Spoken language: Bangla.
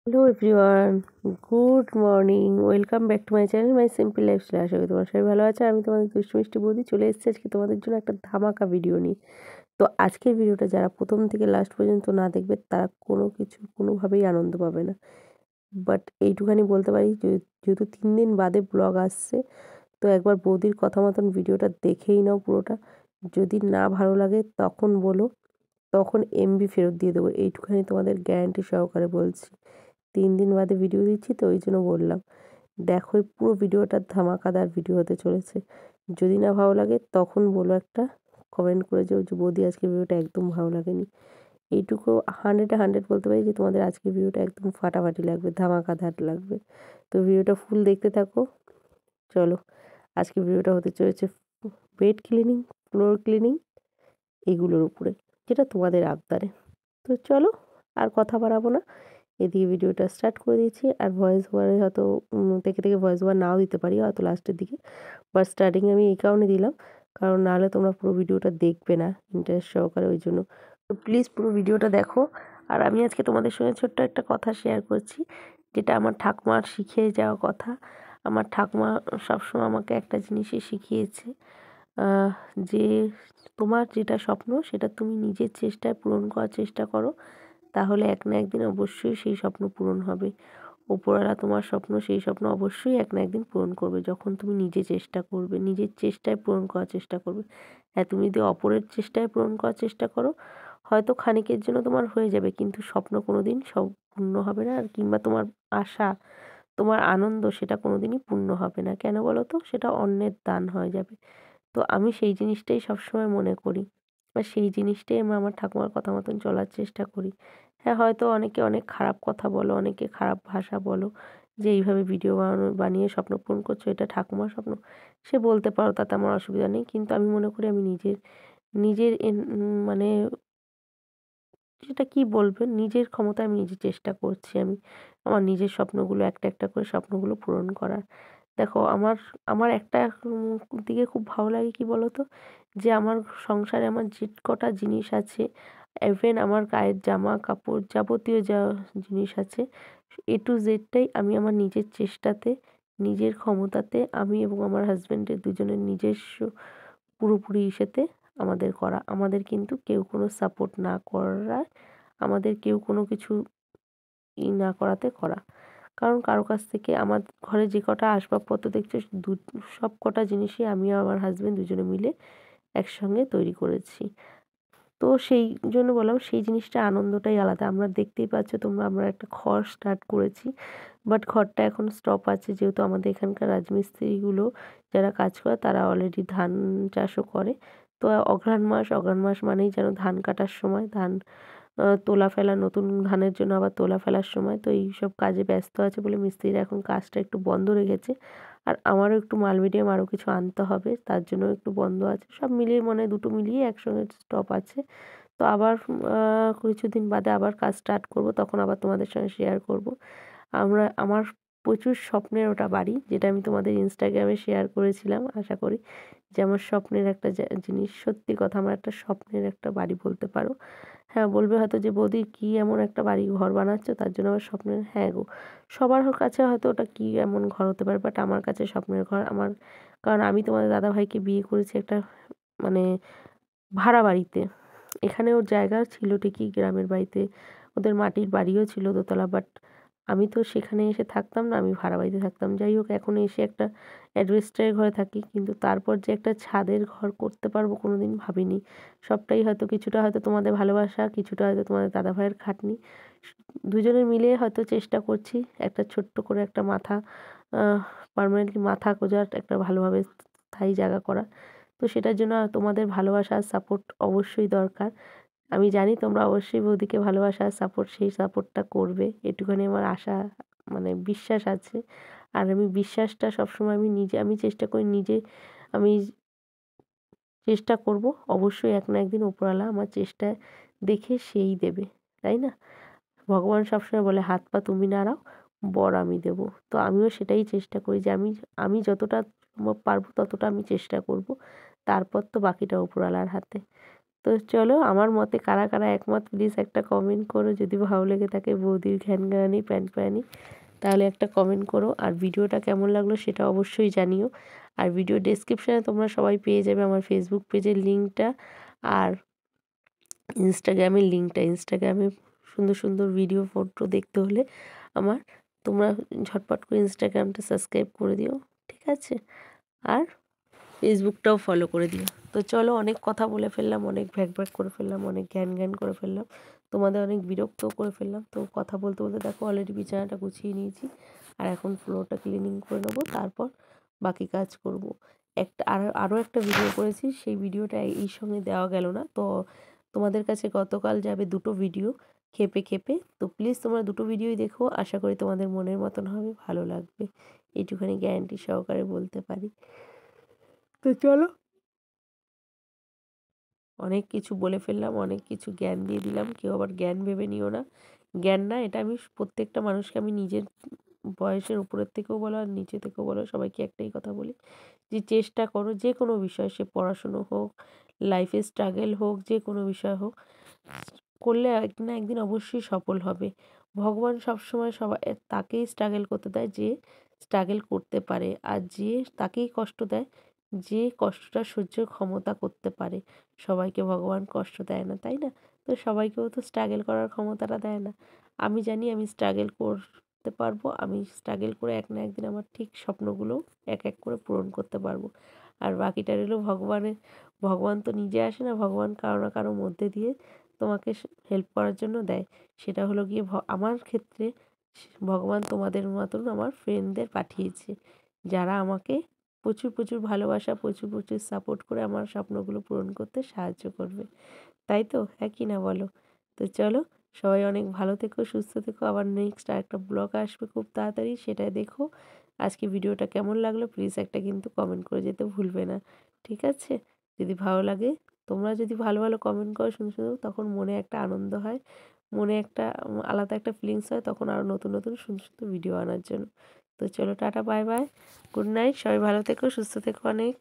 Hello everyone, good morning. Welcome back to my channel my simple lifestyle. আশা করি তোমার সবাই ভালো আছে। আমি তোমাদের দুষ্টু মিষ্টি বৌদি চলে এসেছি আজকে তোমাদের জন্য একটা ধামাকা ভিডিও নিয়ে। তো আজকের ভিডিওটা যারা প্রথম থেকে লাস্ট পর্যন্ত না দেখবে তারা কোনোভাবেই আনন্দ পাবে না। বাট এইটুখানি বলতে পারি, যেহেতু 3 দিন বাদে ব্লগ আসছে, তো একবার বৌদির কথা মতন ভিডিওটা দেখেই নাও পুরোটা। যদি না ভালো লাগে তখন বলো, তখন এমবি ফেরত দিয়ে দেবো। এইটুখানি তোমাদের গ্যারান্টি সহকারে বলছি। 3 দিন বাদে ভিডিও দিচ্ছি তো ওই জন্য বললাম। দেখো পুরো ভিডিওটা ধামাকাদার ভিডিও হতে চলেছে। যদি না ভালো লাগে তখন বলো, একটা কমেন্ট করে যে বৌদি আজকের ভিডিওটা একদম ভালো লাগেনি। এইটুকু 100-100 বলতে পারি যে তোমাদের আজকের ভিডিওটা একদম ফাটাফাটি লাগবে, ধামাকাদার লাগবে। তো ভিডিওটা ফুল দেখতে থাকো। চলো, আজকের ভিডিওটা হতে চলেছে বেড ক্লিনিং, ফ্লোর ক্লিনিং, এগুলোর উপরে, যেটা তোমাদের আবদারে। তো চলো, আর কথা বাড়াবো না, এদিকে ভিডিওটা স্টার্ট করে দিয়েছি। আর ভয়েস ওভারে হয়তো থেকে ভয়েস ওভার নাও দিতে পারি হয়তো লাস্টের দিকে, বাট স্টার্টিংয়ে আমি এই কারণে দিলাম, কারণ নাহলে তোমরা পুরো ভিডিওটা দেখবে না ইন্টারেস্ট সহকারে, ওই জন্য। তো প্লিজ পুরো ভিডিওটা দেখো। আর আমি আজকে তোমাদের সঙ্গে ছোট্ট একটা কথা শেয়ার করছি, যেটা আমার ঠাকুমার শিখিয়ে যাওয়া কথা। আমার ঠাকুমা সবসময় আমাকে একটা জিনিসই শিখিয়েছে, যে তোমার যেটা স্বপ্ন সেটা তুমি নিজের চেষ্টায় পূরণ করার চেষ্টা করো, তাহলে এক না একদিন অবশ্যই সেই স্বপ্ন পূরণ হবে। ওপরওয়ালা তোমার স্বপ্ন, সেই স্বপ্ন অবশ্যই এক না একদিন পূরণ করবে, যখন তুমি নিজে চেষ্টা করবে, নিজের চেষ্টায় পূরণ করার চেষ্টা করবে। হ্যাঁ, তুমি যদি অপরের চেষ্টায় পূরণ করার চেষ্টা করো, হয়তো ক্ষণিকের জন্য তোমার হয়ে যাবে, কিন্তু স্বপ্ন কোনো দিন পূর্ণ হবে না। আর কিংবা তোমার আশা, তোমার আনন্দ, সেটা কোনো দিনই পূর্ণ হবে না। কেন বলো তো? সেটা অন্যের দান হয়ে যাবে। তো আমি সেই জিনিসটাই সবসময় মনে করি, আর সেই জিনিসটাই আমি আমার ঠাকুমার কথা মতন চলার চেষ্টা করি। হ্যাঁ, হয়তো অনেকে অনেক খারাপ কথা বলো, অনেকে খারাপ ভাষা বলো, যে এইভাবে ভিডিও বানিয়ে স্বপ্ন পূরণ করছো, এটা ঠাকুমার স্বপ্ন। সে বলতে পারো, তাতে আমার অসুবিধা নেই, কিন্তু আমি মনে করি আমি নিজের নিজের মানে সেটা কি বলবেন, নিজের ক্ষমতায় আমি নিজে চেষ্টা করছি, আমি আমার নিজের স্বপ্নগুলো একটা একটা করে স্বপ্নগুলো পূরণ করার। দেখো, আমার আমার একটা দিকে খুব ভালো লাগে, কি বলো তো, যে আমার সংসারে আমার যে কটা জিনিস আছে, ইভেন আমার গায়ের জামা কাপড় যাবতীয় যা জিনিস আছে, এ টু জেডটাই আমি আমার নিজের চেষ্টাতে, নিজের ক্ষমতাতে, আমি এবং আমার হাজব্যান্ডের দুজনের নিজস্ব পুরোপুরি ইসেতে আমাদের করা। আমাদের কিন্তু কেউ কোনো সাপোর্ট না করায়, আমাদের কেউ কোনো কিছু না করাতে করা। কারণ কারো কাছ থেকে আমার ঘরে যে কটা আসবাবপত্র দেখছো, সব কটা জিনিসই আমি আর আমার হাসব্যান্ড দুজনে মিলে একসঙ্গে তৈরি করেছি। তো সেই জন্য বললাম, সেই জিনিসটা আনন্দটাই আলাদা। আমরা দেখতেই পাচ্ছ তোমরা, আমরা একটা ঘর স্টার্ট করেছি, বাট ঘরটা এখন স্টপ আছে, যেহেতু আমাদের এখানকার রাজমিস্ত্রিগুলো যারা কাজ করে তারা অলরেডি ধান চাষও করে। তো অঘ্রাণ মাস মানেই যেন ধান কাটার সময়, ধান তোলা ফেলা, নতুন ধানের জন্য আবার তোলা ফেলার সময়। তো এইসব কাজে ব্যস্ত আছে বলে মিস্ত্রিরা এখন কাজটা একটু বন্ধ রেখেছে। আর আমারও একটু মাল মিডিয়াম আরও কিছু আনতে হবে, তার জন্য একটু বন্ধ আছে। সব মিলিয়ে মানে দুটো মিলিয়ে একসঙ্গে স্টপ আছে। তো আবার কিছুদিন বাদে আবার কাজ স্টার্ট করব, তখন আবার তোমাদের সঙ্গে শেয়ার করব। আমার প্রচুর স্বপ্নের ওটা বাড়ি, যেটা আমি তোমাদের ইনস্টাগ্রামে শেয়ার করেছিলাম। আশা করি যে আমার স্বপ্নের একটা জিনিস, সত্যি কথা, আমার একটা স্বপ্নের একটা বাড়ি বলতে পারো। হ্যাঁ, বলবে হয়তো যে বৌদি কী এমন একটা বাড়ি ঘর বানাচ্ছো, তার জন্য আবার স্বপ্নের? হ্যাঁ গো, সবার কাছে হয়তো ওটা কী এমন ঘর হতে পারে, বাট আমার কাছে স্বপ্নের ঘর আমার। কারণ আমি তোমাদের দাদাভাইকে বিয়ে করেছি একটা মানে ভাড়া বাড়িতে। এখানে ওর জায়গা ছিল ঠিকই গ্রামের বাড়িতে, ওদের মাটির বাড়িও ছিল দোতলা, বাট আমি তো সেখানে এসে থাকতাম না, আমি ভাড়া বাড়িতে থাকতাম। যাই হোক, এখন এসে একটা অ্যাডভেস্টারের ঘরে থাকি, কিন্তু তারপর যে একটা ছাদের ঘর করতে পারবো কোনো দিন ভাবিনি। সবটাই হয়তো, কিছুটা হয়তো তোমাদের ভালোবাসা, কিছুটা হয়তো তোমাদের দাদাভাইয়ের খাটনি, দুজনে মিলে হয়তো চেষ্টা করছি একটা ছোট্ট করে একটা মাথা, পার্মানেন্টলি মাথা গোঁজার একটা ভালোভাবে স্থায়ী জায়গা করা। তো সেটার জন্য তোমাদের ভালোবাসা আর সাপোর্ট অবশ্যই দরকার। আমি জানি তোমরা অবশ্যই বৌদিকে ভালোবাসা আর সাপোর্ট, সেই সাপোর্টটা করবে, এটুখানি আমার আশা, মানে বিশ্বাস আছে। আর আমি বিশ্বাসটা সবসময় আমি চেষ্টা করি নিজে, আমি চেষ্টা করব, অবশ্যই এক না একদিন ওপরওয়ালা আমার চেষ্টা দেখে সেই দেবে, তাই না? ভগবান সবসময় বলে, হাত পা তুমি নাড়াও, বর আমি দেবো। তো আমিও সেটাই চেষ্টা করি, যে আমি আমি যতটা সম্ভব পারবো ততটা আমি চেষ্টা করব, তারপর তো বাকিটা ওপরওয়ালার হাতে। তো চলো আমার মতে কারা কারা একমত প্লিজ একটা কমেন্ট করো, যদি ভালো লেগে থাকে বৌদির ঘ্যানঘ্যানি প্যানপ্যানি তাহলে একটা কমেন্ট করো। আর ভিডিওটা কেমন লাগলো সেটা অবশ্যই জানিও। আর ভিডিও ডেসক্রিপশানে তোমরা সবাই পেয়ে যাবে আমার ফেসবুক পেজের লিঙ্কটা আর ইনস্টাগ্রামের লিঙ্কটা। ইনস্টাগ্রামে সুন্দর সুন্দর ভিডিও ফটো দেখতে হলে আমার তোমরা ঝটপট করে ইনস্টাগ্রামটা সাবস্ক্রাইব করে দিও, ঠিক আছে? আর ফেসবুকটাও ফলো করে দিও। তো চলো অনেক কথা বলে ফেললাম, অনেক ভ্যাক ভ্যাক করে ফেললাম, অনেক জ্ঞান জ্ঞান করে ফেললাম, তোমাদের অনেক বিরক্তও করে ফেললাম। তো কথা বলতে বলতে দেখো অলরেডি বিছানাটা গুছিয়ে নিয়েছি আর এখন ফ্লোরটা ক্লিনিং করে নেবো, তারপর বাকি কাজ করব। আরও একটা ভিডিও করেছি, সেই ভিডিওটা এই সঙ্গে দেওয়া গেল না, তো তোমাদের কাছে গতকাল যাবে দুটো ভিডিও খেপে খেপে। তো প্লিজ তোমরা দুটো ভিডিওই দেখো, আশা করি তোমাদের মনের মতন হবে, ভালো লাগবে, এইটুখানি গ্যারান্টি সহকারে বলতে পারি। তো চলো অনেক কিছু বলে ফেললাম, অনেক কিছু জ্ঞান দিয়ে দিলাম, কেউ আবার জ্ঞান ভেবে নিও না। জ্ঞান না, এটা আমি প্রত্যেকটা মানুষকে আমি নিজের বয়সের উপরের থেকেও বলো আর নিচে থেকেও বলো সবাইকে একটাই কথা বলি যে চেষ্টা করো যে কোনো বিষয়, সে পড়াশুনো হোক, লাইফে স্ট্রাগল হোক, যে কোনো বিষয় হোক, করলে একদিন না একদিন অবশ্যই সফল হবে। ভগবান সবসময় সবাই তাকেই স্ট্রাগল করতে দেয় যে স্ট্রাগল করতে পারে, আর যে তাকেই কষ্ট দেয় যে কষ্টটা সহ্য ক্ষমতা করতে পারে। সবাইকে ভগবান কষ্ট দেয় না, তাই না? তো সবাইকেও তো স্ট্রাগল করার ক্ষমতাটা দেয় না। আমি জানি আমি স্ট্রাগল করতে পারবো, আমি স্ট্রাগল করে এক না একদিন আমার ঠিক স্বপ্নগুলো এক এক করে পূরণ করতে পারবো। আর বাকিটা রইল ভগবানের। ভগবান তো নিজে আসে না, ভগবান কারো না কারোর মধ্যে দিয়ে তোমাকে হেল্প করার জন্য দেয়। সেটা হলো গিয়ে আমার ক্ষেত্রে ভগবান তোমাদের মতন আমার ফ্রেন্ডদের পাঠিয়েছে, যারা আমাকে প্রচুর প্রচুর ভালোবাসা, প্রচুর প্রচুর সাপোর্ট করে আমার স্বপ্নগুলো পূরণ করতে সাহায্য করবে। তাই তো, হ্যাঁ কি না বলো? তো চলো সবাই অনেক ভালো থেকো, সুস্থ থেকো। আবার নেক্সট আরেকটা ব্লগ আসবে খুব তাড়াতাড়ি, সেটা দেখো। আজকে ভিডিওটা কেমন লাগলো প্লিজ একটা কিন্তু কমেন্ট করে যেতে ভুলবে না, ঠিক আছে? যদি ভালো লাগে, তোমরা যদি ভালো ভালো কমেন্ট করো শুনে শুনে, তখন মনে একটা আনন্দ হয়, মনে একটা আলাদা একটা ফিলিংস হয়, তখন আরও নতুন নতুন সুন্দর সুন্দর ভিডিও আনার জন্য। তো চলো tata bye bye, good night, সবাই ভালো থেকো, সুস্থ থেকো অনেক।